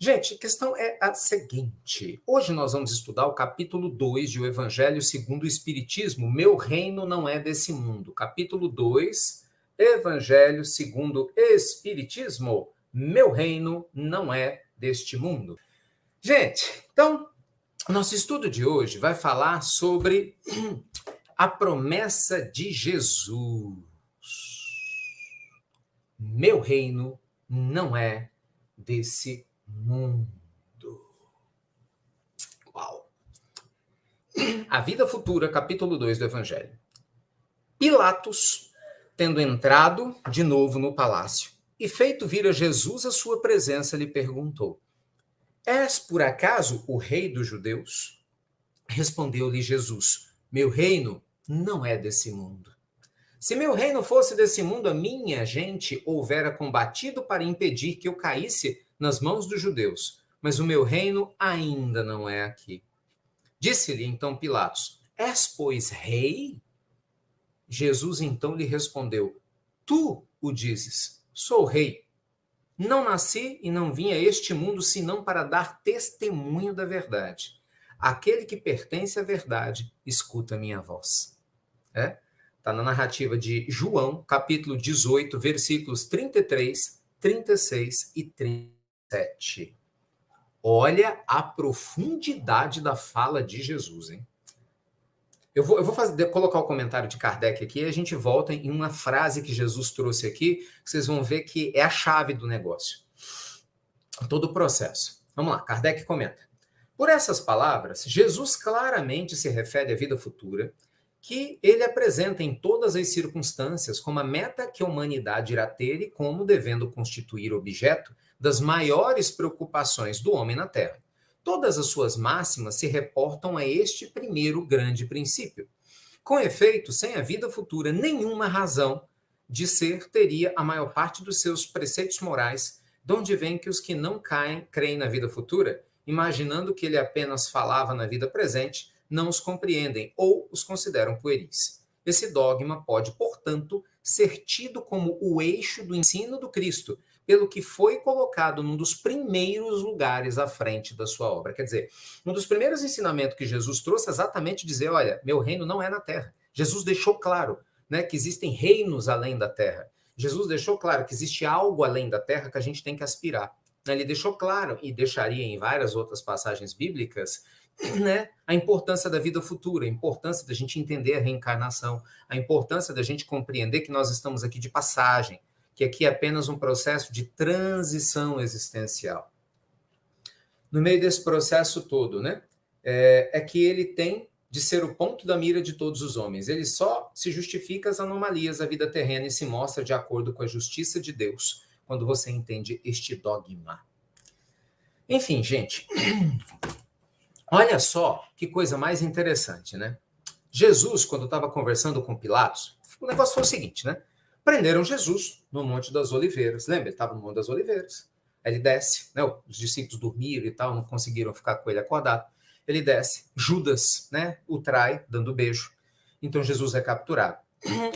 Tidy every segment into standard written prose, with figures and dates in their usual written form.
Gente, a questão é a seguinte. Hoje nós vamos estudar o capítulo 2 de O Evangelho segundo o Espiritismo. Meu reino não é desse mundo. Capítulo 2, Evangelho segundo o Espiritismo. Meu reino não é deste mundo. Gente, então, nosso estudo de hoje vai falar sobre a promessa de Jesus. Meu reino não é desse mundo. Uau! A vida futura, capítulo 2 do Evangelho. Pilatos, tendo entrado de novo no palácio e feito vir a Jesus à sua presença, lhe perguntou: És por acaso o rei dos judeus? Respondeu-lhe Jesus: Meu reino não é desse mundo. Se meu reino fosse desse mundo, a minha gente houvera combatido para impedir que eu caísse nas mãos dos judeus. Mas o meu reino ainda não é aqui. Disse-lhe então Pilatos: És, pois, rei? Jesus então lhe respondeu: Tu o dizes, sou rei. Não nasci e não vim a este mundo senão para dar testemunho da verdade. Aquele que pertence à verdade, escuta a minha voz. Está na narrativa de João, capítulo 18, versículos 33, 36 e 37. Olha a profundidade da fala de Jesus, hein? Eu vou colocar o comentário de Kardec aqui e a gente volta em uma frase que Jesus trouxe aqui, que vocês vão ver que é a chave do negócio. Todo o processo. Vamos lá, Kardec comenta. Por essas palavras, Jesus claramente se refere à vida futura, que ele apresenta em todas as circunstâncias como a meta que a humanidade irá ter e como devendo constituir objeto das maiores preocupações do homem na Terra. Todas as suas máximas se reportam a este primeiro grande princípio. Com efeito, sem a vida futura, nenhuma razão de ser teria a maior parte dos seus preceitos morais, de onde vem que os que não creem na vida futura, imaginando que ele apenas falava na vida presente, não os compreendem ou os consideram pueris. Esse dogma pode, portanto, ser tido como o eixo do ensino do Cristo, pelo que foi colocado num dos primeiros lugares à frente da sua obra. Quer dizer, um dos primeiros ensinamentos que Jesus trouxe é exatamente dizer, olha, meu reino não é na terra. Jesus deixou claro, né, que existem reinos além da terra. Jesus deixou claro que existe algo além da terra que a gente tem que aspirar. Ele deixou claro, e deixaria em várias outras passagens bíblicas, né, a importância da vida futura, a importância da gente entender a reencarnação, a importância da gente compreender que nós estamos aqui de passagem, que aqui é apenas um processo de transição existencial. No meio desse processo todo, né, é que ele tem de ser o ponto da mira de todos os homens. Ele só se justifica as anomalias da vida terrena e se mostra de acordo com a justiça de Deus, quando você entende este dogma. Enfim, gente, olha só que coisa mais interessante, né? Jesus, quando estava conversando com Pilatos, o negócio foi o seguinte, né? Prenderam Jesus no Monte das Oliveiras. Lembra? Ele estava no Monte das Oliveiras. Aí ele desce, né? Os discípulos dormiram e tal, não conseguiram ficar com ele acordado. Ele desce. Judas, né? O trai, dando beijo. Então Jesus é capturado.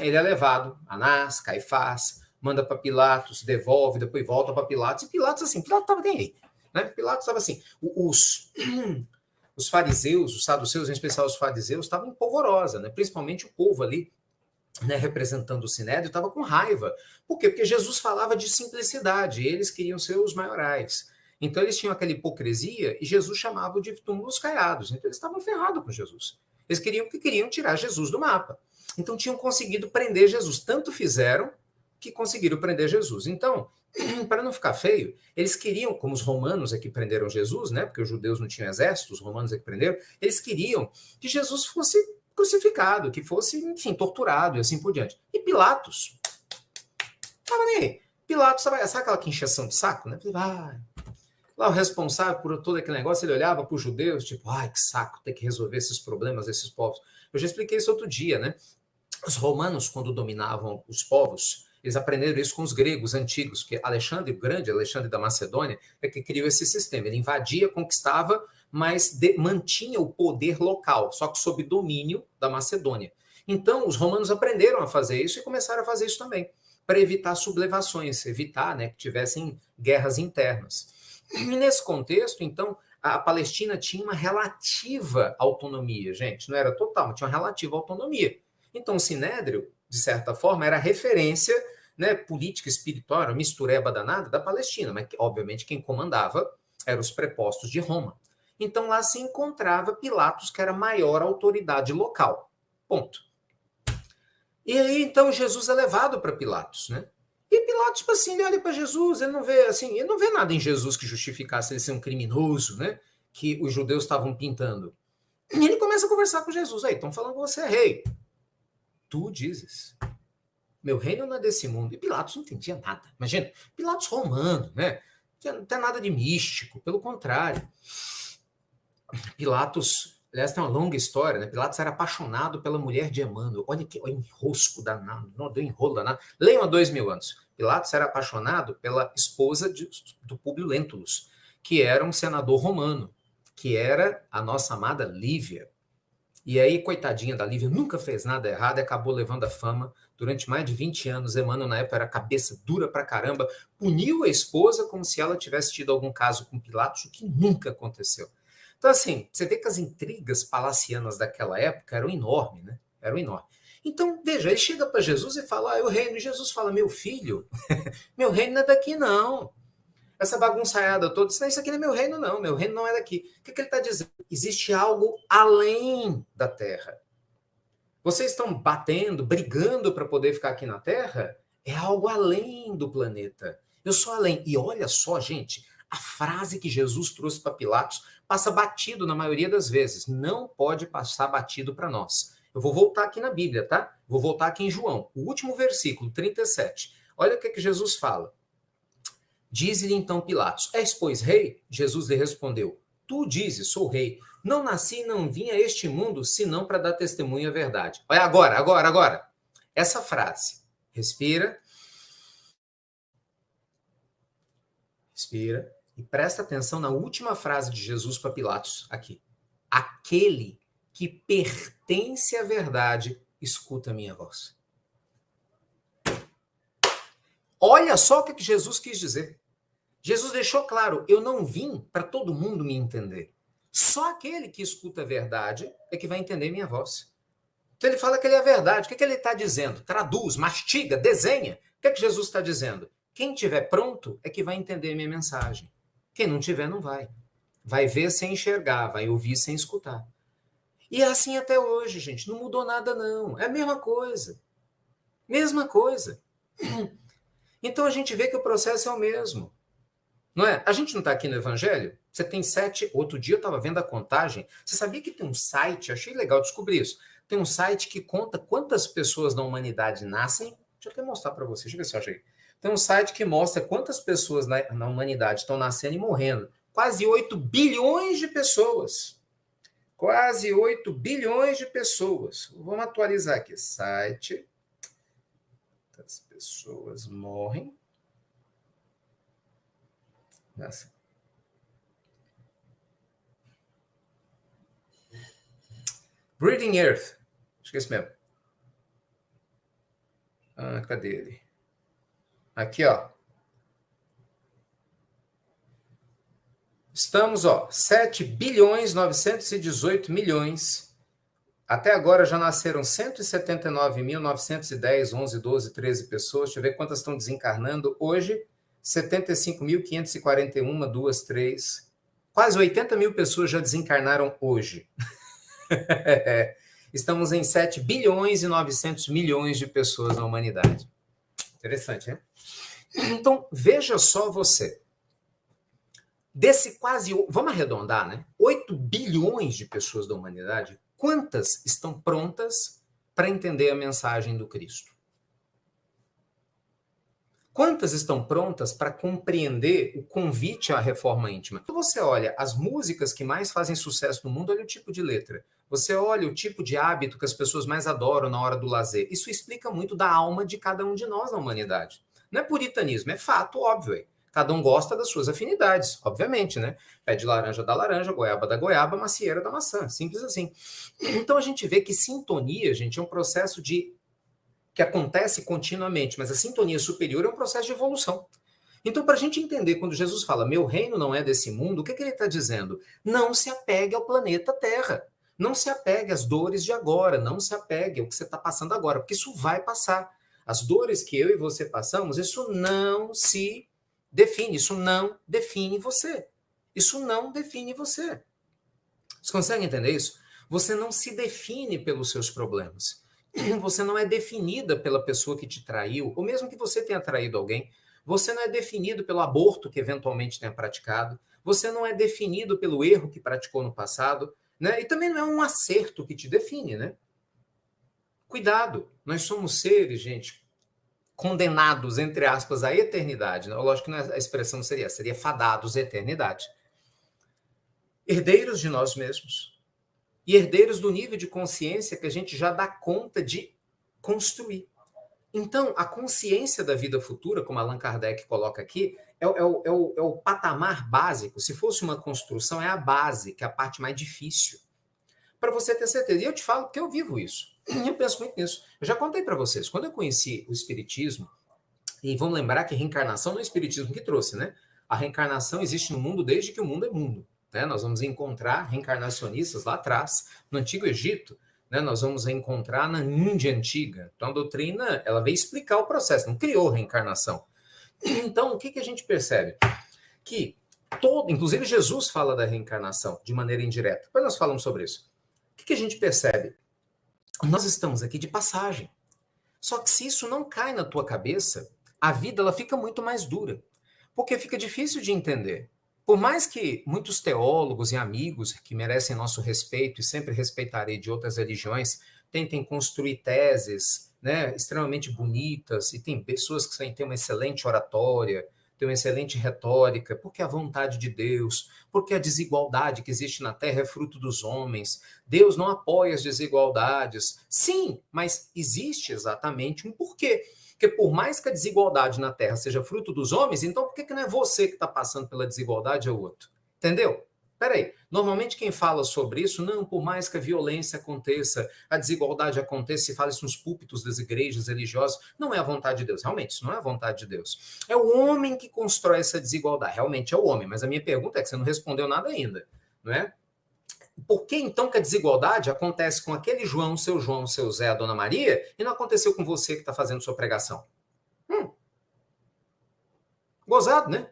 Ele é levado, Anás, Caifás, manda para Pilatos, devolve, depois volta para Pilatos. E Pilatos, assim, Pilatos estava nem aí. Né? Pilatos estava assim. Os fariseus, os saduceus, em especial os fariseus, estavam em polvorosa, né? Principalmente o povo ali, né, representando o Sinédrio, estava com raiva. Por quê? Porque Jesus falava de simplicidade, e eles queriam ser os maiorais. Então eles tinham aquela hipocrisia e Jesus chamava de túmulos caiados. Então eles estavam ferrados com Jesus. Eles queriam tirar Jesus do mapa. Então tinham conseguido prender Jesus. Tanto fizeram que conseguiram prender Jesus. Então, para não ficar feio, eles queriam, como os romanos é que prenderam Jesus, né? Porque os judeus não tinham exército, os romanos é que prenderam, eles queriam que Jesus fosse crucificado, que fosse, enfim, torturado e assim por diante. E Pilatos, tava nem aí. Pilatos, sabe aquela que encheção de saco, né? Lá o responsável por todo aquele negócio, ele olhava para os judeus, tipo, ai, que saco, ter que resolver esses problemas desses povos. Eu já expliquei isso outro dia, né? Os romanos, quando dominavam os povos, eles aprenderam isso com os gregos antigos, que Alexandre o Grande, Alexandre da Macedônia, é que criou esse sistema. Ele invadia, conquistava, mas mantinha o poder local, só que sob domínio da Macedônia. Então, os romanos aprenderam a fazer isso e começaram a fazer isso também, para evitar sublevações, evitar, né, que tivessem guerras internas. E nesse contexto, então, a Palestina tinha uma relativa autonomia, gente, não era total, mas tinha uma relativa autonomia. Então, o Sinédrio, de certa forma, era a referência, né, política, espiritual, era uma mistureba danada da Palestina, mas, obviamente, quem comandava eram os prepostos de Roma. Então, lá se encontrava Pilatos, que era a maior autoridade local. Ponto. E aí, então, Jesus é levado para Pilatos, né? E Pilatos, tipo assim, ele olha para Jesus, ele não vê assim, ele não vê nada em Jesus que justificasse ele ser um criminoso, né? Que os judeus estavam pintando. E ele começa a conversar com Jesus. Aí, estão falando que você é rei. Tu dizes. Meu reino não é desse mundo. E Pilatos não entendia nada. Imagina, Pilatos romano, né? Não tem nada de místico, pelo contrário. Pilatos, aliás, tem uma longa história, né? Pilatos era apaixonado pela mulher de Emmanuel. Olha que enrosco danado, não deu enrolo danado. Leiam há 2000 anos. Pilatos era apaixonado pela esposa do Públio Lentulus, que era um senador romano, que era a nossa amada Lívia. E aí, coitadinha da Lívia, nunca fez nada errado e acabou levando a fama. Durante mais de 20 anos, Emmanuel, na época, era cabeça dura pra caramba, puniu a esposa como se ela tivesse tido algum caso com Pilatos, o que nunca aconteceu. Então, assim, você vê que as intrigas palacianas daquela época eram enormes, né? Eram enormes. Então, veja, ele chega para Jesus e fala, o reino. E Jesus fala, meu filho, meu reino não é daqui, não. Essa bagunçaiada toda, isso aqui não é meu reino, não. Meu reino não é daqui. O que ele está dizendo? Existe algo além da terra. Vocês estão batendo, brigando para poder ficar aqui na Terra? É algo além do planeta. Eu sou além. E olha só, gente, a frase que Jesus trouxe para Pilatos passa batido na maioria das vezes. Não pode passar batido para nós. Eu vou voltar aqui na Bíblia, tá? Vou voltar aqui em João, o último versículo, 37. Olha o que Jesus fala. Diz-lhe então Pilatos, és, pois, rei? Jesus lhe respondeu, tu dizes, sou rei. Não nasci e não vim a este mundo, senão para dar testemunho à verdade. Olha, agora. Essa frase. Respira. Respira. E presta atenção na última frase de Jesus para Pilatos aqui. Aquele que pertence à verdade, escuta a minha voz. Olha só o que Jesus quis dizer. Jesus deixou claro, eu não vim para todo mundo me entender. Só aquele que escuta a verdade é que vai entender minha voz. Então ele fala que ele é a verdade. O que ele está dizendo? Traduz, mastiga, desenha. O que Jesus está dizendo? Quem estiver pronto é que vai entender minha mensagem. Quem não tiver, não vai. Vai ver sem enxergar, vai ouvir sem escutar. E é assim até hoje, gente. Não mudou nada, não. É a mesma coisa. Mesma coisa. Então a gente vê que o processo é o mesmo. Não é? A gente não está aqui no Evangelho? Você tem 7. Outro dia eu estava vendo a contagem. Você sabia que tem um site? Achei legal descobrir isso. Tem um site que conta quantas pessoas na humanidade nascem. Deixa eu até mostrar para você. Deixa eu ver se eu achei. Tem um site que mostra quantas pessoas na humanidade estão nascendo e morrendo. Quase 8 bilhões de pessoas. Quase 8 bilhões de pessoas. Vamos atualizar aqui. Site. As pessoas morrem. Nossa. Breathing Earth. Acho que é esse mesmo. Cadê ele? Aqui, ó. Estamos, 7 bilhões 918 milhões. Até agora já nasceram 179.910, 11, 12, 13 pessoas. Deixa eu ver quantas estão desencarnando hoje. 75.541, 2, 3. Quase 80 mil pessoas já desencarnaram hoje. Estamos em 7 bilhões e 900 milhões de pessoas na humanidade. Interessante, né? Então, veja só você. Desse quase, vamos arredondar, né? 8 bilhões de pessoas da humanidade, quantas estão prontas para entender a mensagem do Cristo? Quantas estão prontas para compreender o convite à reforma íntima? Quando você olha as músicas que mais fazem sucesso no mundo, olha o tipo de letra. Você olha o tipo de hábito que as pessoas mais adoram na hora do lazer. Isso explica muito da alma de cada um de nós na humanidade. Não é puritanismo, é fato óbvio. Cada um gosta das suas afinidades, obviamente, né? Pé de laranja da laranja, goiaba da goiaba, macieira da maçã. Simples assim. Então a gente vê que sintonia, gente, é um processo que acontece continuamente, mas a sintonia superior é um processo de evolução. Então, para a gente entender, quando Jesus fala, meu reino não é desse mundo, o que ele está dizendo? Não se apegue ao planeta Terra. Não se apegue às dores de agora, não se apegue ao que você está passando agora, porque isso vai passar. As dores que eu e você passamos, isso não se define, isso não define você. Isso não define você. Você consegue entender isso? Você não se define pelos seus problemas. Você não é definida pela pessoa que te traiu, ou mesmo que você tenha traído alguém. Você não é definido pelo aborto que eventualmente tenha praticado. Você não é definido pelo erro que praticou no passado, né? E também não é um acerto que te define, né? Cuidado, nós somos seres, gente, condenados, entre aspas, à eternidade. Né? Lógico que a expressão seria fadados à eternidade. Herdeiros de nós mesmos. E herdeiros do nível de consciência que a gente já dá conta de construir. Então, a consciência da vida futura, como Allan Kardec coloca aqui, é o patamar básico. Se fosse uma construção, é a base, que é a parte mais difícil. Para você ter certeza. E eu te falo porque eu vivo isso. Eu penso muito nisso. Eu já contei para vocês. Quando eu conheci o Espiritismo, e vamos lembrar que reencarnação não é o Espiritismo que trouxe, né? A reencarnação existe no mundo desde que o mundo é mundo. Né? Nós vamos encontrar reencarnacionistas lá atrás, no Antigo Egito, né? Nós vamos encontrar na Índia Antiga. Então a doutrina ela veio explicar o processo, não criou reencarnação. Então o que a gente percebe? Que inclusive Jesus fala da reencarnação de maneira indireta. Depois nós falamos sobre isso. O que a gente percebe? Nós estamos aqui de passagem. Só que se isso não cai na tua cabeça, a vida ela fica muito mais dura. Porque fica difícil de entender. Por mais que muitos teólogos e amigos que merecem nosso respeito e sempre respeitarei de outras religiões tentem construir teses, né, extremamente bonitas, e tem pessoas que têm uma excelente oratória, têm uma excelente retórica, porque a vontade de Deus, porque a desigualdade que existe na Terra é fruto dos homens, Deus não apoia as desigualdades. Sim, mas existe exatamente um porquê. Porque por mais que a desigualdade na Terra seja fruto dos homens, então por que não é você que está passando pela desigualdade ou outro? Entendeu? Peraí, normalmente quem fala sobre isso, não, por mais que a violência aconteça, a desigualdade aconteça, se fala isso nos púlpitos das igrejas religiosas, não é a vontade de Deus. Realmente, isso não é a vontade de Deus. É o homem que constrói essa desigualdade. Realmente é o homem, mas a minha pergunta é que você não respondeu nada ainda, não é? Por que então que a desigualdade acontece com aquele João, seu Zé, a Dona Maria, e não aconteceu com você que está fazendo sua pregação? Gozado, né?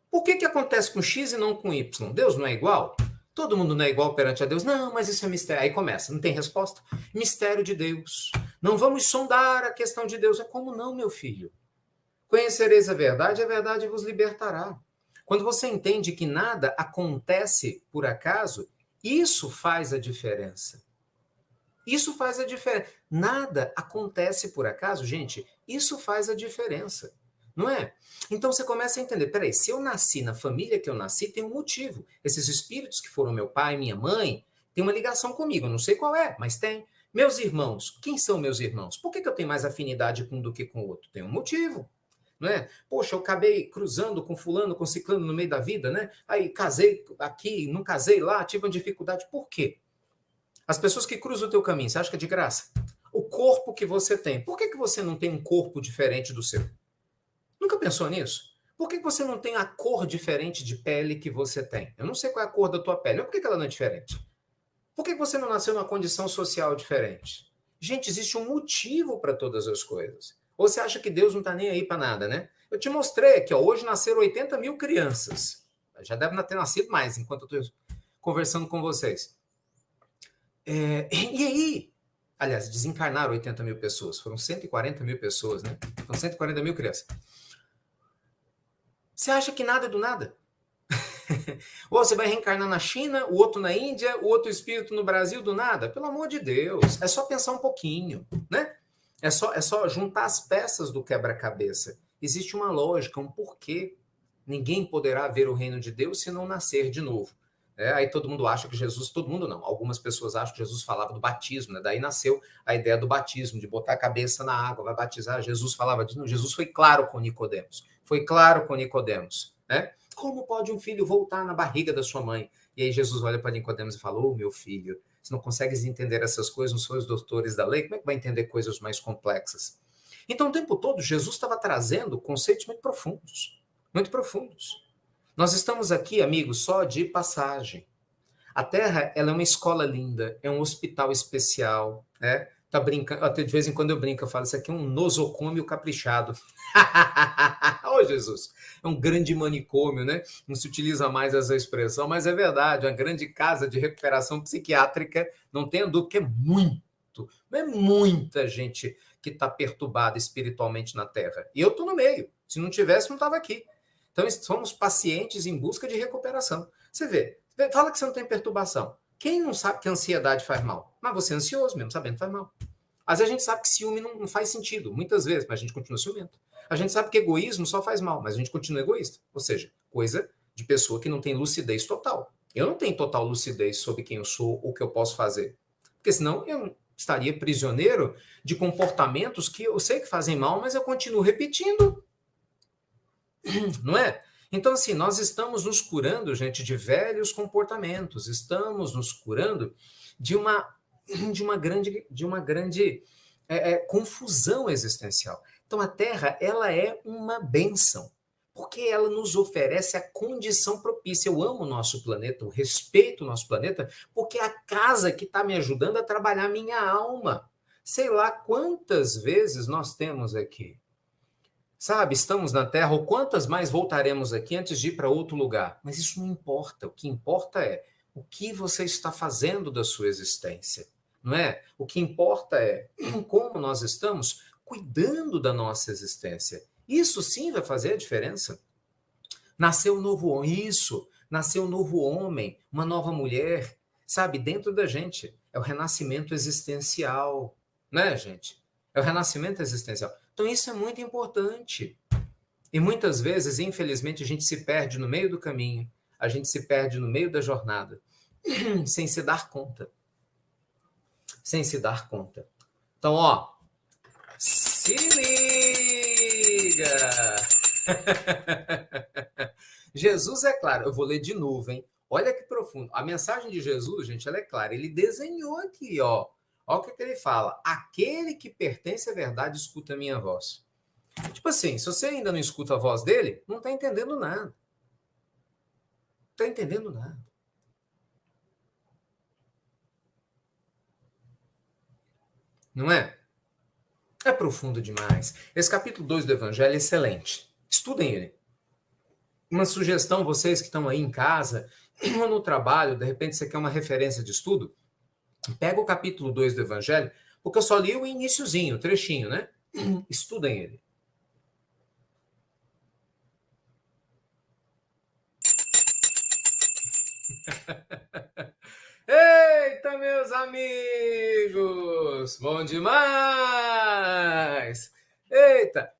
Por que acontece com X e não com Y? Deus não é igual? Todo mundo não é igual perante a Deus? Não, mas isso é mistério. Aí começa, não tem resposta? Mistério de Deus. Não vamos sondar a questão de Deus. É como não, meu filho? Conhecereis a verdade vos libertará. Quando você entende que nada acontece por acaso, isso faz a diferença. Isso faz a diferença. Nada acontece por acaso, gente, isso faz a diferença. Não é? Então você começa a entender, peraí, se eu nasci na família que eu nasci, tem um motivo. Esses espíritos que foram meu pai, minha mãe, têm uma ligação comigo, eu não sei qual é, mas tem. Meus irmãos, quem são meus irmãos? Por que eu tenho mais afinidade com um do que com o outro? Tem um motivo. Não é? Poxa, eu acabei cruzando com fulano, com ciclano no meio da vida, né? Aí casei aqui, não casei lá, tive uma dificuldade. Por quê? As pessoas que cruzam o teu caminho, você acha que é de graça? O corpo que você tem, por que você não tem um corpo diferente do seu? Nunca pensou nisso? Por que você não tem a cor diferente de pele que você tem? Eu não sei qual é a cor da tua pele, mas por que ela não é diferente? Por que você não nasceu numa condição social diferente? Gente, existe um motivo para todas as coisas. Ou você acha que Deus não está nem aí para nada, né? Eu te mostrei aqui, ó, hoje nasceram 80 mil crianças. Já deve ter nascido mais enquanto eu estou conversando com vocês. E aí? Aliás, desencarnaram 80 mil pessoas. Foram 140 mil pessoas, né? Então, 140 mil crianças. Você acha que nada é do nada? Ou você vai reencarnar na China, o outro na Índia, o outro espírito no Brasil do nada? Pelo amor de Deus, é só pensar um pouquinho, né? É só juntar as peças do quebra-cabeça. Existe uma lógica, um porquê. Ninguém poderá ver o reino de Deus se não nascer de novo. Aí todo mundo acha que Jesus, todo mundo não, algumas pessoas acham que Jesus falava do batismo, né? Daí nasceu a ideia do batismo, de botar a cabeça na água, vai batizar. Jesus falava disso, Jesus foi claro com Nicodemos, né? Como pode um filho voltar na barriga da sua mãe? E aí Jesus olha para Nicodemos e fala, meu filho, você não consegues entender essas coisas, não são os doutores da lei, como é que vai entender coisas mais complexas? Então, o tempo todo, Jesus estava trazendo conceitos muito profundos. Muito profundos. Nós estamos aqui, amigos, só de passagem. A Terra, ela é uma escola linda, é um hospital especial, né? Tá brincando, até de vez em quando eu brinco, eu falo, isso aqui é um nosocômio caprichado. Ô, Jesus! É um grande manicômio, né? Não se utiliza mais essa expressão, mas é verdade, uma grande casa de recuperação psiquiátrica, não tenha dúvida que é muita gente que está perturbada espiritualmente na Terra. E eu estou no meio. Se não tivesse, não estava aqui. Então, somos pacientes em busca de recuperação. Você vê, fala que você não tem perturbação. Quem não sabe que a ansiedade faz mal? Mas você é ansioso, mesmo sabendo que faz mal. Às vezes a gente sabe que ciúme não faz sentido, muitas vezes, mas a gente continua ciumento. A gente sabe que egoísmo só faz mal, mas a gente continua egoísta. Ou seja, coisa de pessoa que não tem lucidez total. Eu não tenho total lucidez sobre quem eu sou ou o que eu posso fazer. Porque senão eu estaria prisioneiro de comportamentos que eu sei que fazem mal, mas eu continuo repetindo. Não é? Então, assim, nós estamos nos curando, gente, de velhos comportamentos, estamos nos curando de uma grande confusão existencial. Então, a Terra, ela é uma bênção, porque ela nos oferece a condição propícia. Eu amo o nosso planeta, eu respeito o nosso planeta, porque é a casa que está me ajudando a trabalhar a minha alma. Sei lá quantas vezes nós temos aqui. Sabe, estamos na Terra, ou quantas mais voltaremos aqui antes de ir para outro lugar? Mas isso não importa. O que importa é o que você está fazendo da sua existência, não é? O que importa é como nós estamos cuidando da nossa existência. Isso sim vai fazer a diferença. Nasceu um novo homem, isso, nasceu um novo homem, uma nova mulher, sabe, dentro da gente. É o renascimento existencial, né, gente? É o renascimento existencial. Então, isso é muito importante. E muitas vezes, infelizmente, a gente se perde no meio do caminho, a gente se perde no meio da jornada, sem se dar conta. Sem se dar conta. Então, ó, se liga! Jesus é claro, eu vou ler de novo, hein? Olha que profundo. A mensagem de Jesus, gente, ela é clara. Ele desenhou aqui, ó. Olha o que ele fala. Aquele que pertence à verdade escuta a minha voz. Tipo assim, se você ainda não escuta a voz dele, não está entendendo nada. Não está entendendo nada. Não é? É profundo demais. Esse capítulo 2 do Evangelho é excelente. Estudem ele. Uma sugestão, vocês que estão aí em casa, ou no trabalho, de repente você quer uma referência de estudo, pega o capítulo 2 do Evangelho, porque eu só li o iniciozinho, o trechinho, né? Estudem ele. Eita, meus amigos! Bom demais! Eita!